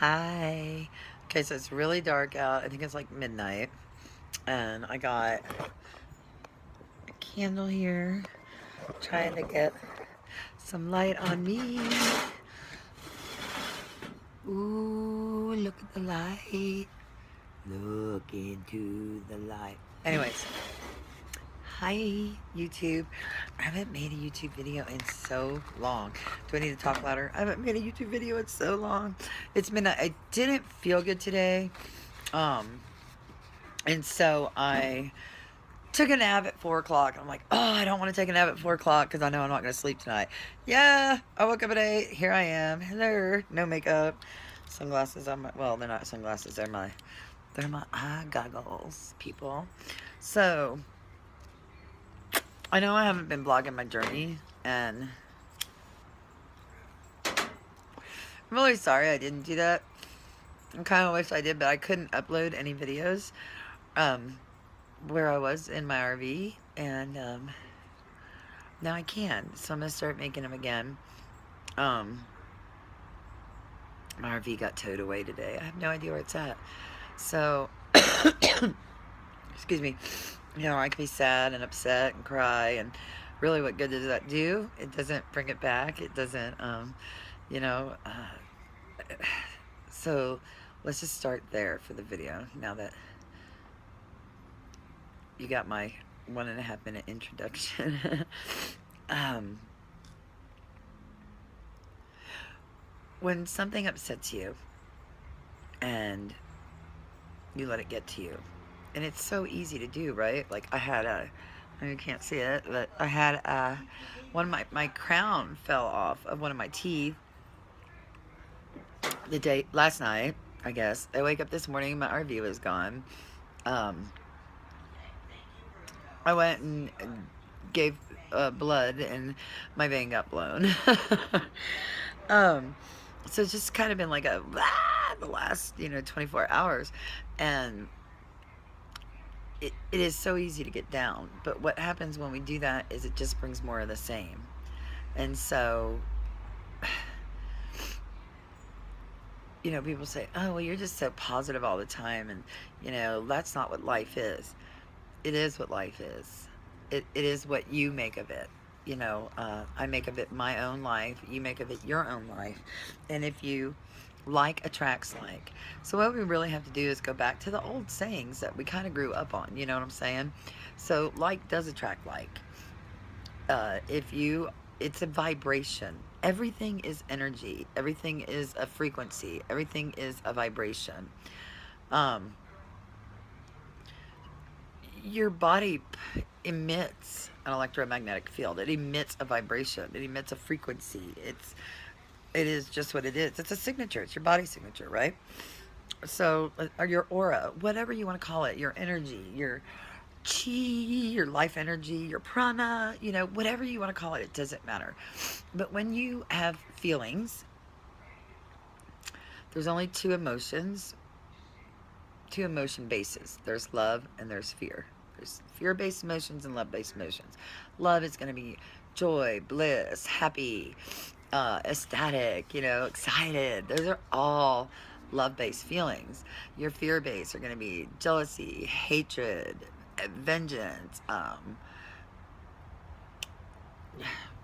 Hi. Okay, so it's really dark out. I think it's like midnight. And I got a candle here, trying to get some light on me. Ooh, look at the light. Look into the light. Anyways, hi, YouTube. I haven't made a YouTube video in so long. Do I need to talk louder? I haven't made a YouTube video in so long. It's midnight. I didn't feel good today. And so I took a nap at 4 o'clock. I'm like, oh, I don't want to take a nap at 4 o'clock because I know I'm not going to sleep tonight. Yeah, I woke up at 8. Here I am. Hello. No makeup. Sunglasses on my, well, they're not sunglasses. They're my eye goggles, people. So, I know I haven't been vlogging my journey, and I'm really sorry I didn't do that. I kind of wish I did, but I couldn't upload any videos where I was in my RV, and now I can. So I'm going to start making them again. My RV got towed away today. I have no idea where it's at. So, excuse me. You know, I can be sad and upset and cry, and really, what good does that do? It doesn't bring it back. It doesn't, you know. So, let's just start there for the video. Now that you got my 1.5 minute introduction. When something upsets you, and you let it get to you, and it's so easy to do, right? Like I had you can't see it, but I had one of my crown fell off of one of my teeth last night, I guess. I wake up this morning, my RV was gone. I went and gave blood, and my vein got blown. So it's just kind of been like the last 24 hours, and it is so easy to get down. But what happens when we do that is it just brings more of the same. And so, people say, oh, well, you're just so positive all the time. And, that's not what life is. It is what life is. It is what you make of it. I make of it my own life. You make of it your own life. And if you like attracts like. So what we really have to do is go back to the old sayings that we kind of grew up on. You know what I'm saying? So like does attract like. It's a vibration. Everything is energy. Everything is a frequency. Everything is a vibration. Your body emits an electromagnetic field. It emits a vibration. It emits a frequency. It is just what it is. It's a signature. It's your body signature, right? So, or your aura, whatever you want to call it, your energy, your chi, your life energy, your prana, whatever you want to call it, it doesn't matter. But when you have feelings, there's only two emotion bases. There's love and there's fear. There's fear-based emotions and love-based emotions. Love is going to be joy, bliss, happy, ecstatic, excited. Those are all love-based feelings. Your fear-based are going to be jealousy, hatred, vengeance.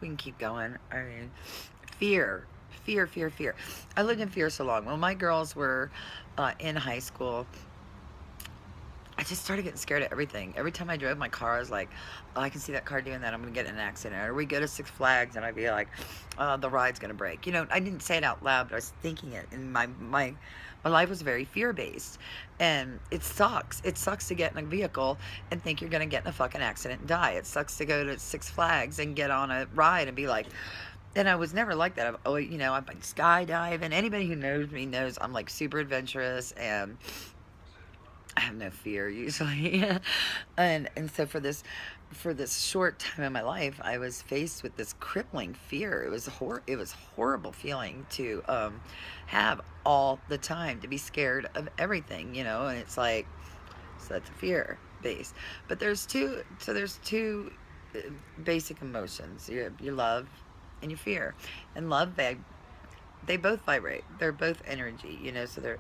We can keep going. I mean, fear. Fear. I lived in fear so long. When my girls were in high school, I just started getting scared of everything. Every time I drove my car, I was like, oh, I can see that car doing that. I'm going to get in an accident. Or we go to Six Flags, and I'd be like, the ride's going to break. I didn't say it out loud, but I was thinking it. And my life was very fear-based. And it sucks. It sucks to get in a vehicle and think you're going to get in a fucking accident and die. It sucks to go to Six Flags and get on a ride and be like, and I was never like that. I've been skydiving. Anybody who knows me knows I'm like super adventurous, and I have no fear usually. and so for this short time in my life, I was faced with this crippling fear. It was horrible feeling to have all the time, to be scared of everything, and it's like, so that's a fear base. But there's two basic emotions. Your love and your fear. And love They both vibrate. They're both energy, you know, so they're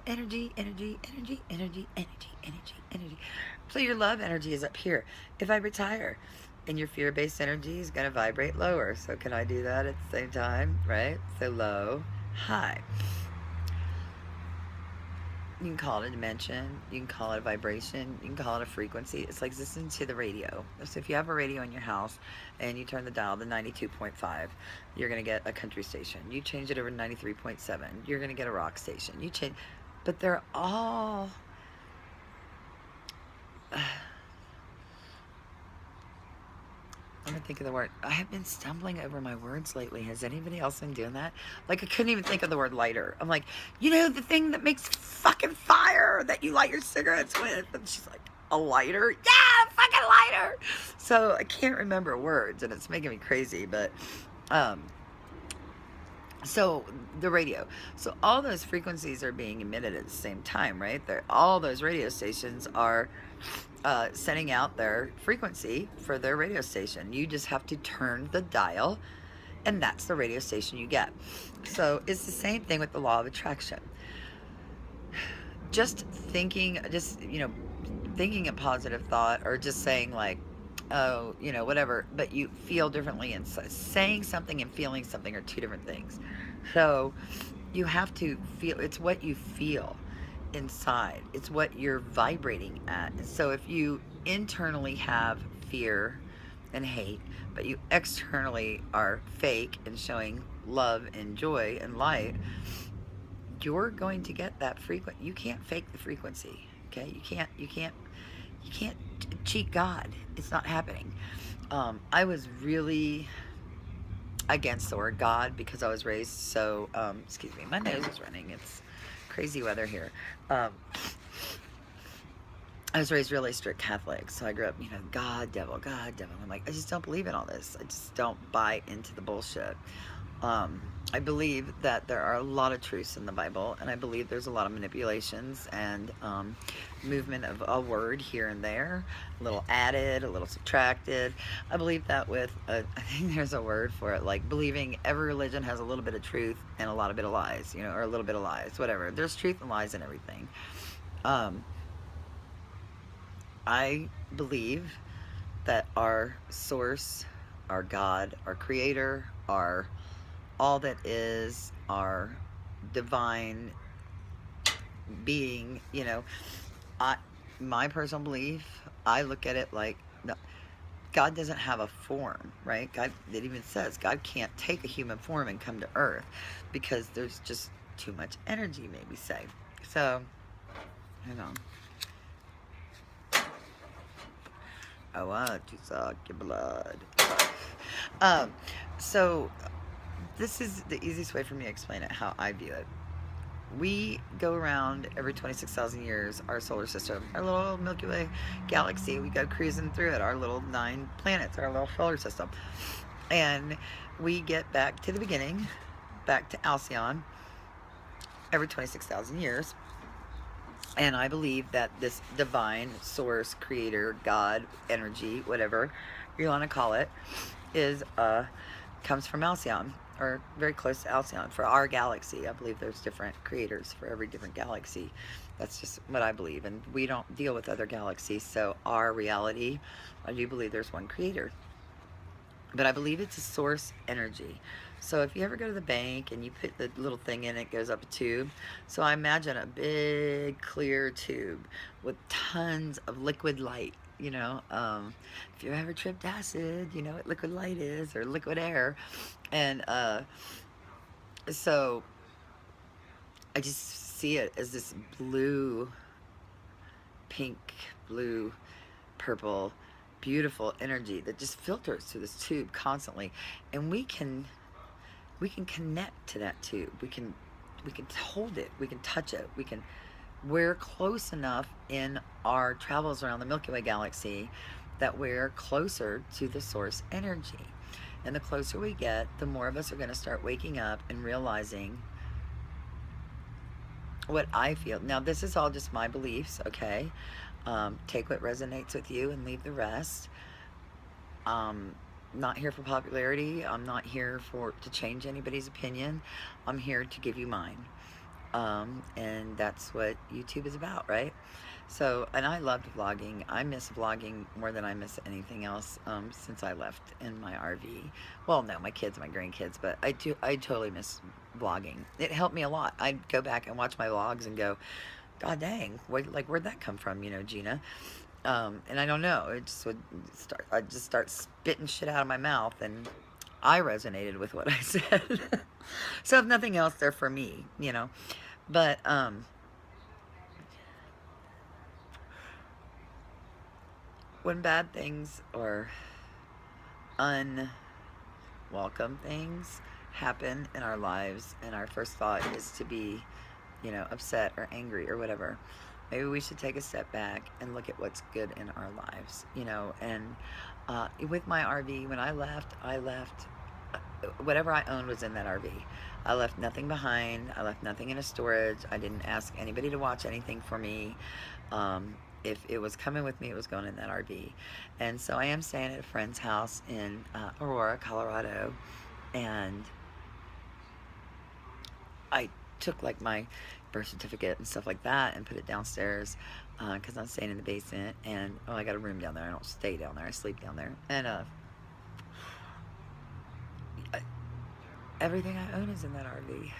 energy, energy, energy, energy, energy, energy, energy. So your love energy is up here. It vibrates higher. And your fear-based energy is going to vibrate lower. So can I do that at the same time, right? So low, high. You can call it a dimension. You can call it a vibration. You can call it a frequency. It's like listening to the radio. So if you have a radio in your house and you turn the dial to 92.5, you're going to get a country station. You change it over to 93.7, you're going to get a rock station. You change, but they're all let me think of the word. I have been stumbling over my words lately. Has anybody else been doing that? Like, I couldn't even think of the word lighter. I'm like, you know, the thing that makes fucking fire that you light your cigarettes with. And she's like, a lighter? Yeah, fucking lighter. So I can't remember words, and it's making me crazy. But, so the radio. So all those frequencies are being emitted at the same time, right? All those radio stations are sending out their frequency for their radio station. You just have to turn the dial, and that's the radio station you get. So it's the same thing with the law of attraction. Just thinking, thinking a positive thought, or just saying like, oh, whatever, but you feel differently, and saying something and feeling something are two different things. So you have to feel, it's what you feel inside, it's what you're vibrating at. So if you internally have fear and hate, but you externally are fake and showing love and joy and light, you're going to get that frequent. You can't fake the frequency. Okay, you can't cheat God. It's not happening. I was really against the word God because I was raised so, excuse me, my nose is running. It's crazy weather here. I was raised really strict Catholic, so I grew up, God, devil, God, devil. I'm like, I just don't believe in all this. I just don't buy into the bullshit. I believe that there are a lot of truths in the Bible, and I believe there's a lot of manipulations and movement of a word here and there, a little added, a little subtracted. I believe that with, I think there's a word for it, like believing every religion has a little bit of truth and a lot of bit of lies, or a little bit of lies, whatever. There's truth and lies in everything. I believe that our source, our God, our creator, our all that is, our divine being, my personal belief, I look at it like, no, God doesn't have a form, right? God, it even says God can't take a human form and come to earth because there's just too much energy, maybe say. So, hang on. I want to suck your blood. So this is the easiest way for me to explain it, how I view it. We go around every 26,000 years, our solar system, our little Milky Way galaxy. We go cruising through it, our little 9 planets, our little solar system. And we get back to the beginning, back to Alcyon, every 26,000 years. And I believe that this divine source, creator, God, energy, whatever you want to call it, is comes from Alcyon, or very close to Alcyon for our galaxy. I believe there's different creators for every different galaxy. That's just what I believe, and we don't deal with other galaxies. So our reality, I do believe there's one creator, but I believe it's a source energy. So if you ever go to the bank and you put the little thing in, it goes up a tube. So I imagine a big clear tube with tons of liquid light. If you ever tripped acid, you know what liquid light is, or liquid air. And so I just see it as this blue, pink, blue, purple, beautiful energy that just filters through this tube constantly. And we can connect to that tube. We can hold it. We can touch it. We're close enough in our travels around the Milky Way galaxy that we're closer to the source energy. And the closer we get, the more of us are going to start waking up and realizing what I feel. Now, this is all just my beliefs, okay? Take what resonates with you and leave the rest. not here for popularity. I'm not here to change anybody's opinion. I'm here to give you mine. And that's what YouTube is about, right? So, and I loved vlogging. I miss vlogging more than I miss anything else since I left in my RV. Well, no, my kids, my grandkids, but I totally miss vlogging. It helped me a lot. I'd go back and watch my vlogs and go, God dang, where'd that come from, Gina? And I don't know. I'd just start spitting shit out of my mouth, and I resonated with what I said. So if nothing else, they're for me. But when bad things or unwelcome things happen in our lives, and our first thought is to be, upset or angry or whatever, maybe we should take a step back and look at what's good in our lives. And with my RV, when I left, whatever I owned was in that RV. I left nothing behind. I left nothing in a storage. I didn't ask anybody to watch anything for me. If it was coming with me, it was going in that RV. And so I am staying at a friend's house in Aurora, Colorado. And I took like my birth certificate and stuff like that and put it downstairs because I'm staying in the basement. And I got a room down there. I don't stay down there. I sleep down there. And everything I own is in that RV.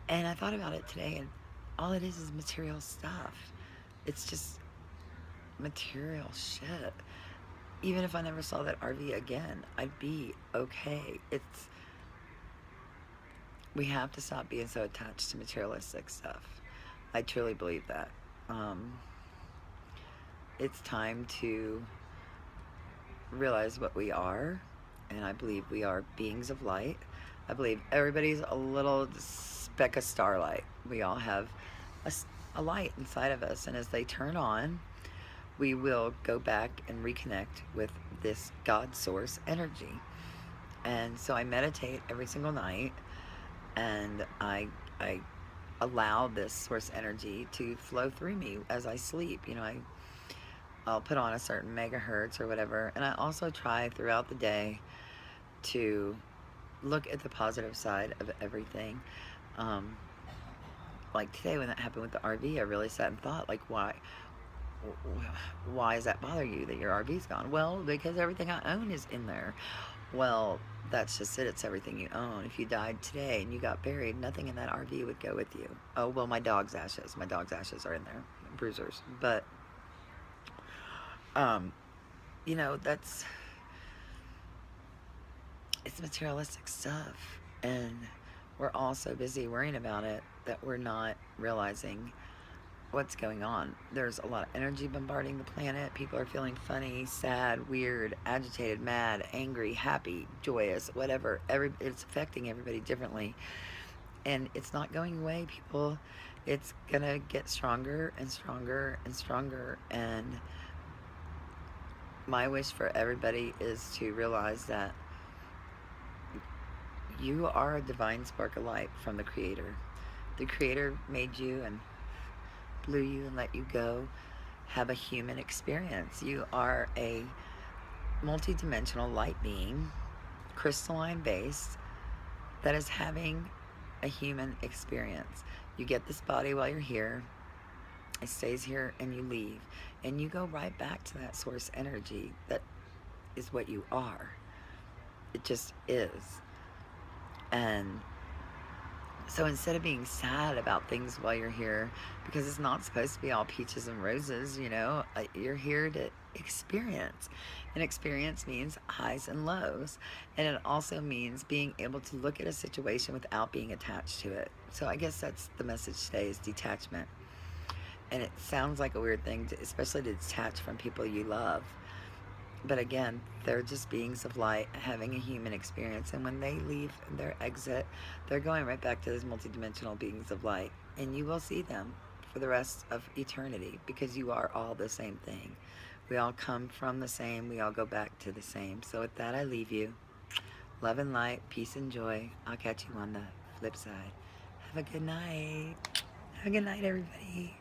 And I thought about it today, and all it is material stuff. It's just material shit. Even if I never saw that RV again, I'd be okay. We have to stop being so attached to materialistic stuff. I truly believe that. It's time to realize what we are, and I believe we are beings of light. I believe everybody's a little speck of starlight. We all have a light inside of us, and as they turn on, we will go back and reconnect with this God source energy. And so I meditate every single night, and I allow this source energy to flow through me as I sleep. I'll put on a certain megahertz or whatever, and I also try throughout the day to look at the positive side of everything. Like today when that happened with the RV, I really sat and thought, like, why does that bother you that your RV's gone? Well, because everything I own is in there. Well, that's just it. It's everything you own. If you died today and you got buried, nothing in that RV would go with you. Oh, well, my dog's ashes. My dog's ashes are in there. Bruisers. But, it's materialistic stuff. And we're all so busy worrying about it that we're not realizing what's going on. There's a lot of energy bombarding the planet. People are feeling funny, sad, weird, agitated, mad, angry, happy, joyous, whatever. It's affecting everybody differently. And it's not going away, people. It's gonna get stronger and stronger and stronger. And my wish for everybody is to realize that you are a divine spark of light from the Creator. The Creator made you and blew you and let you go have a human experience. You are a multidimensional light being, crystalline based, that is having a human experience. You get this body while you're here, it stays here, and you leave, and you go right back to that source energy that is what you are. It just is. And so instead of being sad about things while you're here, because it's not supposed to be all peaches and roses, you're here to experience. And experience means highs and lows. And it also means being able to look at a situation without being attached to it. So I guess that's the message today, is detachment. And it sounds like a weird thing, especially to detach from people you love. But again, they're just beings of light having a human experience. And when they leave their exit, they're going right back to those multidimensional beings of light. And you will see them for the rest of eternity, because you are all the same thing. We all come from the same. We all go back to the same. So with that, I leave you. Love and light, peace and joy. I'll catch you on the flip side. Have a good night. Have a good night, everybody.